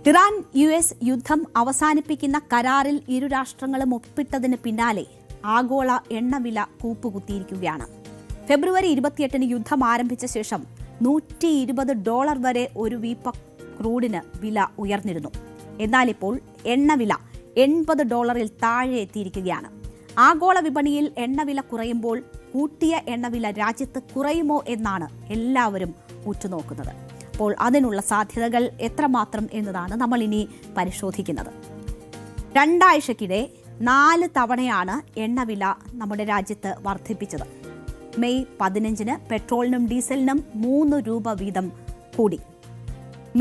Iran US യുദ്ധം അവസാനിപ്പിക്കുന്ന കരാറിൽ ഇരു രാഷ്ട്രങ്ങളും ഒപ്പിട്ടതിന് പിന്നാലെ ആഗോള എണ്ണവില കൂപ്പുകുത്തിയിരിക്കുകയാണ്. ഫെബ്രുവരി 28-ന് യുദ്ധം ആരംഭിച്ച ശേഷം $120 വരെ ഒരു വീപ്പ ക്രൂഡിന് വില ഉയർന്നിരുന്നു. എന്നാൽ ഇപ്പോൾ എണ്ണവില $80 താഴെ എത്തിയിരിക്കുകയാണ്. ആഗോള വിപണിയിൽ എണ്ണവില കുറയുമ്പോൾ കൂട്ടിയ എണ്ണവില രാജ്യത്ത് കുറയുമോ എന്നാണ് എല്ലാവരും ഉറ്റുനോക്കുന്നത്. അപ്പോൾ അതിനുള്ള സാധ്യതകൾ എത്രമാത്രം എന്നതാണ് നമ്മൾ ഇനി പരിശോധിക്കുന്നത്. 2 ആഴ്ചക്കിടെ 4 തവണയാണ് എണ്ണവില നമ്മുടെ രാജ്യത്ത് വർദ്ധിപ്പിച്ചത്. മെയ് 15-ന് പെട്രോളിനും ഡീസലിനും $3 വീതം കൂടി.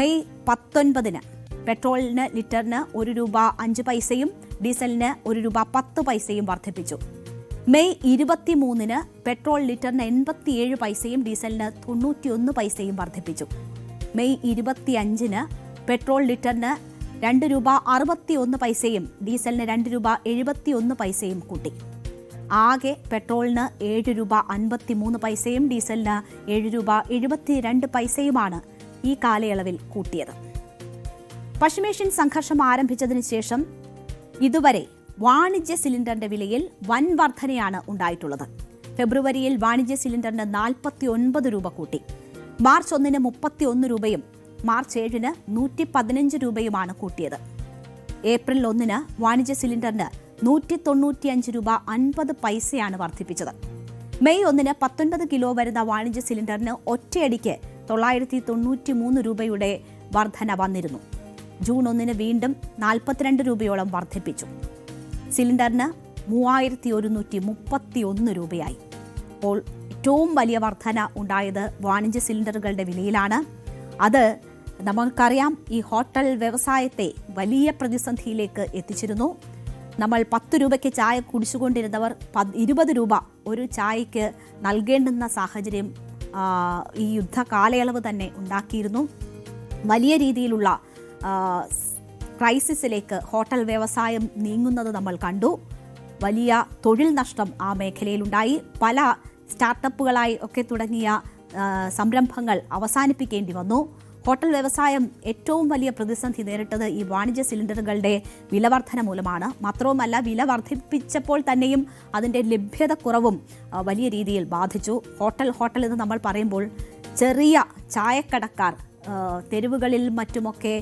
മെയ് 19-ന് പെട്രോളിന് ലിറ്ററിന് $1.05 ഡീസലിന് $1.10 വർദ്ധിപ്പിച്ചു. മെയ് 23-ന് പെട്രോൾ ലിറ്ററിന് 87 ഡീസലിന് 91 വർദ്ധിപ്പിച്ചു. മെയ് 25-ന് പെട്രോൾ ലിറ്ററിന് $2.61 ഡീസലിന് $2.71 കൂട്ടി. ആകെ പെട്രോളിന് $7.53 ഡീസലിന് $7.72 ഈ കാലയളവിൽ കൂട്ടിയത്. പശ്ചിമേഷ്യൻ സംഘർഷം ആരംഭിച്ചതിന് ശേഷം ഇതുവരെ വാണിജ്യ സിലിണ്ടറിന്റെ വിലയിൽ വൻ വർധനയാണ് ഉണ്ടായിട്ടുള്ളത്. ഫെബ്രുവരിയിൽ വാണിജ്യ സിലിണ്ടറിന് $49 കൂട്ടി. മാർച്ച് 1-ന് $31 മാർച്ച് 7-ന് $115 കൂട്ടിയത്. ഏപ്രിൽ 1-ന് വാണിജ്യ സിലിണ്ടറിന് $195.50 വർദ്ധിപ്പിച്ചത്. മെയ് 1-ന് 19 കിലോ വരുന്ന വാണിജ്യ സിലിണ്ടറിന് ഒറ്റയടിക്ക് $993 വർധന വന്നിരുന്നു. ജൂൺ 1-ന് വീണ്ടും $42 വർദ്ധിപ്പിച്ചു. സിലിണ്ടറിന് $3131 അപ്പോൾ ഏറ്റവും വലിയ വർധന ഉണ്ടായത് വാണിജ്യ സിലിണ്ടറുകളുടെ വിലയിലാണ്. അത് നമുക്കറിയാം, ഈ ഹോട്ടൽ വ്യവസായത്തെ വലിയ പ്രതിസന്ധിയിലേക്ക് എത്തിച്ചിരുന്നു. നമ്മൾ 10 രൂപയ്ക്ക് ചായ കുടിച്ചുകൊണ്ടിരുന്നവർ $20 ഒരു ചായയ്ക്ക് നൽകേണ്ടുന്ന സാഹചര്യം ഈ യുദ്ധ കാലയളവ് തന്നെ ഉണ്ടാക്കിയിരുന്നു. വലിയ രീതിയിലുള്ള ക്രൈസിസിലേക്ക് ഹോട്ടൽ വ്യവസായം നീങ്ങുന്നത് നമ്മൾ കണ്ടു. വലിയ തൊഴിൽ നഷ്ടം ആ മേഖലയിലുണ്ടായി. പല സ്റ്റാർട്ടപ്പുകളായി ഒക്കെ തുടങ്ങിയ സംരംഭങ്ങൾ അവസാനിപ്പിക്കേണ്ടി വന്നു. ഹോട്ടൽ വ്യവസായം ഏറ്റവും വലിയ പ്രതിസന്ധി നേരിട്ടത് ഈ വാണിജ്യ സിലിണ്ടറുകളുടെ വിലവർധന മൂലമാണ്. മാത്രവുമല്ല, വില വർദ്ധിപ്പിച്ചപ്പോൾ തന്നെയും അതിൻ്റെ ലഭ്യത കുറവും വലിയ രീതിയിൽ ബാധിച്ചു. ഹോട്ടൽ എന്ന് നമ്മൾ പറയുമ്പോൾ ചെറിയ ചായക്കടക്കാർ, തെരുവുകളിൽ മറ്റുമൊക്കെ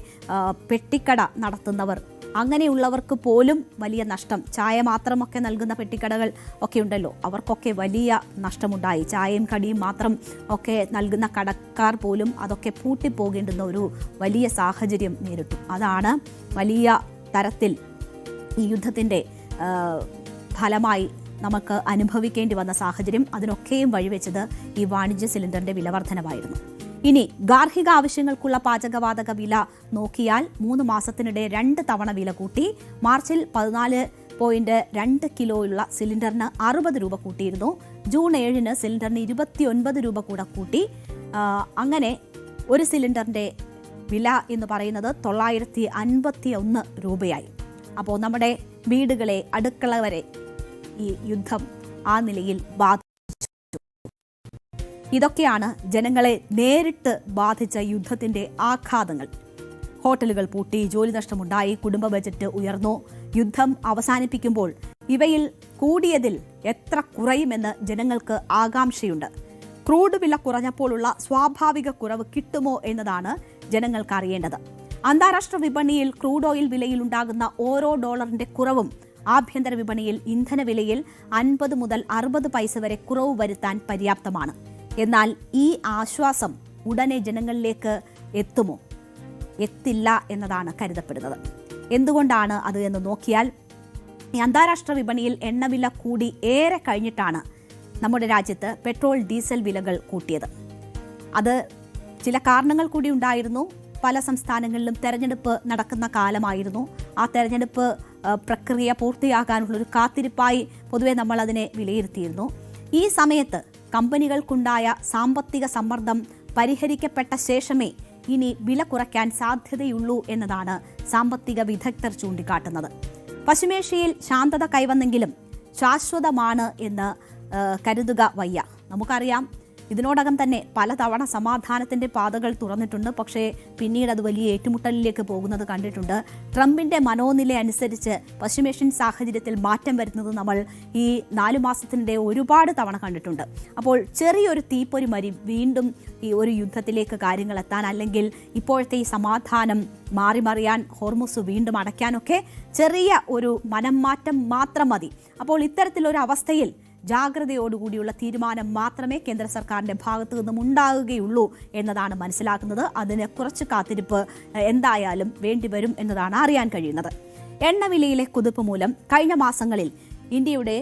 പെട്ടിക്കട നടത്തുന്നവർ, അങ്ങനെയുള്ളവർക്ക് പോലും വലിയ നഷ്ടം. ചായ മാത്രമൊക്കെ നൽകുന്ന പെട്ടിക്കടകൾ ഒക്കെ ഉണ്ടല്ലോ, അവർക്കൊക്കെ വലിയ നഷ്ടമുണ്ടായി. ചായയും കടിയും മാത്രം ഒക്കെ നൽകുന്ന കടക്കാർ പോലും അതൊക്കെ പൂട്ടിപ്പോകേണ്ടുന്ന ഒരു വലിയ സാഹചര്യം നേരിട്ടു. അതാണ് വലിയ തരത്തിൽ ഈ യുദ്ധത്തിൻ്റെ ഫലമായി നമുക്ക് അനുഭവിക്കേണ്ടി വന്ന സാഹചര്യം. അതിനൊക്കെയും വഴിവെച്ചത് ഈ വാണിജ്യ സിലിണ്ടറിൻ്റെ വിലവർധനവായിരുന്നു. ഇനി ഗാർഹിക ആവശ്യങ്ങൾക്കുള്ള പാചകവാതക വില നോക്കിയാൽ 3 മാസത്തിനിടെ 2 തവണ വില കൂട്ടി. മാർച്ചിൽ 14.2 കിലോയുള്ള സിലിണ്ടറിന് $60 കൂട്ടിയിരുന്നു. ജൂൺ 7-ന് സിലിണ്ടറിന് $29 കൂടെ കൂട്ടി. അങ്ങനെ ഒരു സിലിണ്ടറിന്റെ വില എന്ന് പറയുന്നത് $951. അപ്പോൾ നമ്മുടെ വീടുകളെ, അടുക്കള വരെ ഈ യുദ്ധം ആ നിലയിൽ ബാധിച്ചു. ഇതൊക്കെയാണ് ജനങ്ങളെ നേരിട്ട് ബാധിച്ച യുദ്ധത്തിന്റെ ആഘാതങ്ങൾ. ഹോട്ടലുകൾ പൂട്ടി, ജോലി നഷ്ടമുണ്ടായി, കുടുംബ ബജറ്റ് ഉയർന്നു. യുദ്ധം അവസാനിപ്പിക്കുമ്പോൾ ഇവയിൽ കൂടിയതിൽ എത്ര കുറയുമെന്ന് ജനങ്ങൾക്ക് ആകാംക്ഷയുണ്ട്. ക്രൂഡ് വില കുറഞ്ഞപ്പോഴുള്ള സ്വാഭാവിക കുറവ് കിട്ടുമോ എന്നതാണ് ജനങ്ങൾക്ക് അറിയേണ്ടത്. അന്താരാഷ്ട്ര വിപണിയിൽ ക്രൂഡ് ഓയിൽ വിലയിൽ ഉണ്ടാകുന്ന ഓരോ ഡോളറിന്റെ കുറവും ആഭ്യന്തര വിപണിയിൽ ഇന്ധന വിലയിൽ 50 മുതൽ 60 പൈസ വരെ കുറവ് വരുത്താൻ പര്യാപ്തമാണ്. എന്നാൽ ഈ ആശ്വാസം ഉടനെ ജനങ്ങളിലേക്ക് എത്തുമോ? എത്തില്ല എന്നതാണ് കരുതപ്പെടുന്നത്. എന്തുകൊണ്ടാണ് അത് എന്ന് നോക്കിയാൽ, ഈ അന്താരാഷ്ട്ര വിപണിയിൽ എണ്ണവില കൂടി ഏറെ കഴിഞ്ഞിട്ടാണ് നമ്മുടെ രാജ്യത്ത് പെട്രോൾ, ഡീസൽ വിലകൾ കൂട്ടിയത്. അത് ചില കാരണങ്ങൾ കൂടി ഉണ്ടായിരുന്നു. പല സംസ്ഥാനങ്ങളിലും തെരഞ്ഞെടുപ്പ് നടക്കുന്ന കാലമായിരുന്നു. ആ തെരഞ്ഞെടുപ്പ് പ്രക്രിയ പൂർത്തിയാകാനുള്ളൊരു കാത്തിരിപ്പായി പൊതുവെ നമ്മൾ അതിനെ വിലയിരുത്തിയിരുന്നു. ഈ സമയത്ത് കമ്പനികൾക്കുണ്ടായ സാമ്പത്തിക സമ്മർദ്ദം പരിഹരിക്കപ്പെട്ട ശേഷമേ ഇനി വില കുറയ്ക്കാൻ സാധ്യതയുള്ളൂ എന്നതാണ് സാമ്പത്തിക വിദഗ്ധർ ചൂണ്ടിക്കാട്ടുന്നത്. പശ്ചിമേഷ്യയിൽ ശാന്തത കൈവന്നെങ്കിലും ശാശ്വതമാണ് എന്ന് കരുതുക വയ്യ. നമുക്കറിയാം, ഇതിനോടകം തന്നെ പലതവണ സമാധാനത്തിന്റെ പാതകൾ തുറന്നിട്ടുണ്ട്. പക്ഷേ പിന്നീട് അത് വലിയ ഏറ്റുമുട്ടലിലേക്ക് പോകുന്നത് കണ്ടിട്ടുണ്ട്. ട്രംപിന്റെ മനോനില അനുസരിച്ച് പശ്ചിമേഷ്യൻ സാഹചര്യത്തിൽ മാറ്റം വരുന്നത് നമ്മൾ ഈ 4 മാസത്തിനിടെ ഒരുപാട് തവണ കണ്ടിട്ടുണ്ട്. അപ്പോൾ ചെറിയൊരു തീപ്പൊരി വീണ്ടും ഈ ഒരു യുദ്ധത്തിലേക്ക് കാര്യങ്ങൾ എത്താൻ, അല്ലെങ്കിൽ ഇപ്പോഴത്തെ ഈ സമാധാനം മാറിമറിയാൻ, ഹോർമുസ് വീണ്ടും അടയ്ക്കാനൊക്കെ ചെറിയ ഒരു മനംമാറ്റം മാത്രം മതി. അപ്പോൾ ഇത്തരത്തിലൊരു അവസ്ഥയിൽ ജാഗ്രതയോടുകൂടിയുള്ള തീരുമാനം മാത്രമേ കേന്ദ്ര സർക്കാരിന്റെ ഭാഗത്തു നിന്നും ഉണ്ടാകുകയുള്ളൂ എന്നതാണ് മനസ്സിലാക്കുന്നത്. അതിന് കുറച്ച് കാത്തിരിപ്പ് എന്തായാലും വേണ്ടിവരും എന്നതാണ് അറിയാൻ കഴിയുന്നത്. എണ്ണവിലയിലെ കുതിപ്പ് മൂലം കഴിഞ്ഞ മാസങ്ങളിൽ ഇന്ത്യയുടെ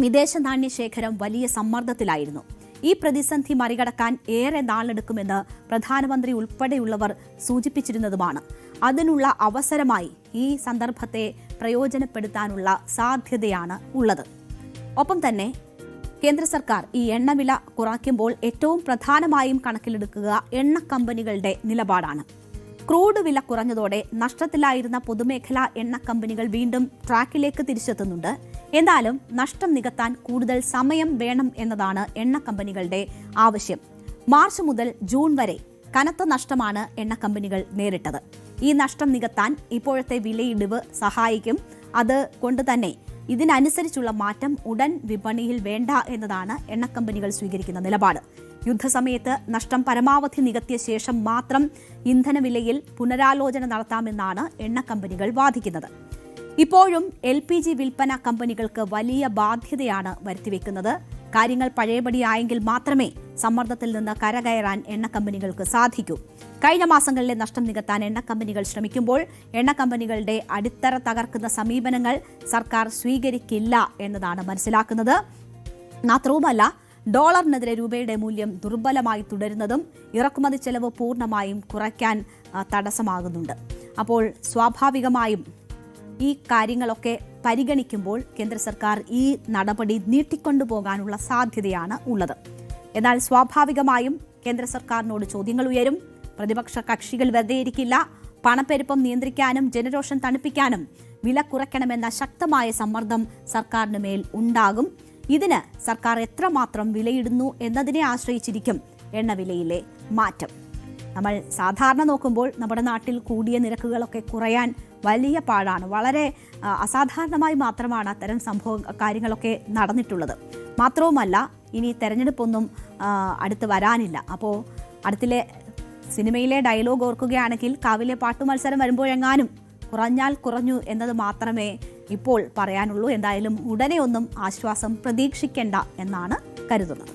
വിദേശ നാണ്യ ശേഖരം വലിയ സമ്മർദ്ദത്തിലായിരുന്നു. ഈ പ്രതിസന്ധി മറികടക്കാൻ ഏറെ നാളെടുക്കുമെന്ന് പ്രധാനമന്ത്രി ഉൾപ്പെടെയുള്ളവർ സൂചിപ്പിച്ചിരുന്നതുമാണ്. അതിനുള്ള അവസരമായി ഈ സന്ദർഭത്തെ പ്രയോജനപ്പെടുത്താനുള്ള സാധ്യതയാണ് ഉള്ളത്. ഒപ്പം തന്നെ കേന്ദ്ര സർക്കാർ ഈ എണ്ണവില കുറയ്ക്കുമ്പോൾ ഏറ്റവും പ്രധാനമായും കണക്കിലെടുക്കുക എണ്ണ കമ്പനികളുടെ നിലപാടാണ്. ക്രൂഡ് വില കുറഞ്ഞതോടെ നഷ്ടത്തിലായിരുന്ന പൊതുമേഖലാ എണ്ണ കമ്പനികൾ വീണ്ടും ട്രാക്കിലേക്ക് തിരിച്ചെത്തുന്നുണ്ട്. എന്നാലും നഷ്ടം നികത്താൻ കൂടുതൽ സമയം വേണം എന്നതാണ് എണ്ണ കമ്പനികളുടെ ആവശ്യം. മാർച്ച് മുതൽ ജൂൺ വരെ കനത്ത നഷ്ടമാണ് എണ്ണ കമ്പനികൾ നേരിട്ടത്. ഈ നഷ്ടം നികത്താൻ ഇപ്പോഴത്തെ വിലയിടിവ് സഹായിക്കും. അത് കൊണ്ട് തന്നെ ഇതിനനുസരിച്ചുള്ള മാറ്റം ഉടൻ വിപണിയിൽ വേണ്ട എന്നതാണ് എണ്ണക്കമ്പനികൾ സ്വീകരിക്കുന്ന നിലപാട്. യുദ്ധസമയത്ത് നഷ്ടം പരമാവധി നികത്തിയ ശേഷം മാത്രം ഇന്ധനവിലയിൽ പുനരാലോചന നടത്താമെന്നാണ് എണ്ണക്കമ്പനികൾ വാദിക്കുന്നത്. ഇപ്പോഴും LPG വിൽപ്പന കമ്പനികൾക്ക് വലിയ ബാധ്യതയാണ് വരുത്തിവെക്കുന്നത്. കാര്യങ്ങൾ പഴയപടിയായെങ്കിൽ മാത്രമേ സമ്മർദ്ദത്തിൽ നിന്ന് കരകയറാൻ എണ്ണക്കമ്പനികൾക്ക് സാധിക്കൂ. കഴിഞ്ഞ മാസങ്ങളിലെ നഷ്ടം നികത്താൻ എണ്ണക്കമ്പനികൾ ശ്രമിക്കുമ്പോൾ എണ്ണക്കമ്പനികളുടെ അടിത്തറ തകർക്കുന്ന സമീപനങ്ങൾ സർക്കാർ സ്വീകരിക്കില്ല എന്നതാണ് മനസ്സിലാക്കുന്നത്. മാത്രവുമല്ല, ഡോളറിനെതിരെ രൂപയുടെ മൂല്യം ദുർബലമായി തുടരുന്നതും ഇറക്കുമതി ചെലവ് പൂർണ്ണമായും കുറയ്ക്കാൻ തടസ്സമാകുന്നുണ്ട്. അപ്പോൾ സ്വാഭാവികമായും ഈ കാര്യങ്ങളൊക്കെ പരിഗണിക്കുമ്പോൾ കേന്ദ്ര സർക്കാർ ഈ നടപടി നീട്ടിക്കൊണ്ടുപോകാനുള്ള സാധ്യതയാണ് ഉള്ളത്. എന്നാൽ സ്വാഭാവികമായും കേന്ദ്ര സർക്കാരിനോട് ചോദ്യങ്ങൾ ഉയരും. പ്രതിപക്ഷ കക്ഷികൾ വെറുതെയിരിക്കില്ല. പണപ്പെരുപ്പം നിയന്ത്രിക്കാനും ജനരോഷം തണുപ്പിക്കാനും വില കുറയ്ക്കണമെന്ന ശക്തമായ സമ്മർദ്ദം സർക്കാരിന് മേൽ ഉണ്ടാകും. ഇതിന് സർക്കാർ എത്രമാത്രം വിലയിടുന്നു എന്നതിനെ ആശ്രയിച്ചിരിക്കും എണ്ണവിലയിലെ മാറ്റം. നമ്മൾ സാധാരണ നോക്കുമ്പോൾ നമ്മുടെ നാട്ടിൽ കൂടിയ നിരക്കുകളൊക്കെ കുറയാൻ വലിയ പാടാണ്. വളരെ അസാധാരണമായി മാത്രമാണ് അത്തരം കാര്യങ്ങളൊക്കെ നടന്നിട്ടുള്ളത്. മാത്രവുമല്ല, ഇനി തെരഞ്ഞെടുപ്പൊന്നും അടുത്ത് വരാനില്ല. അപ്പോൾ അടുത്തിലെ സിനിമയിലെ ഡയലോഗ് ഓർക്കുകയാണെങ്കിൽ, കാവിലെ പാട്ടുമത്സരം വരുമ്പോഴെങ്ങാനും കുറഞ്ഞാൽ കുറഞ്ഞു എന്നത് മാത്രമേ ഇപ്പോൾ പറയാനുള്ളൂ. എന്തായാലും ഉടനെ ഒന്നും ആശ്വാസം പ്രതീക്ഷിക്കേണ്ട എന്നാണ് കരുതുന്നത്.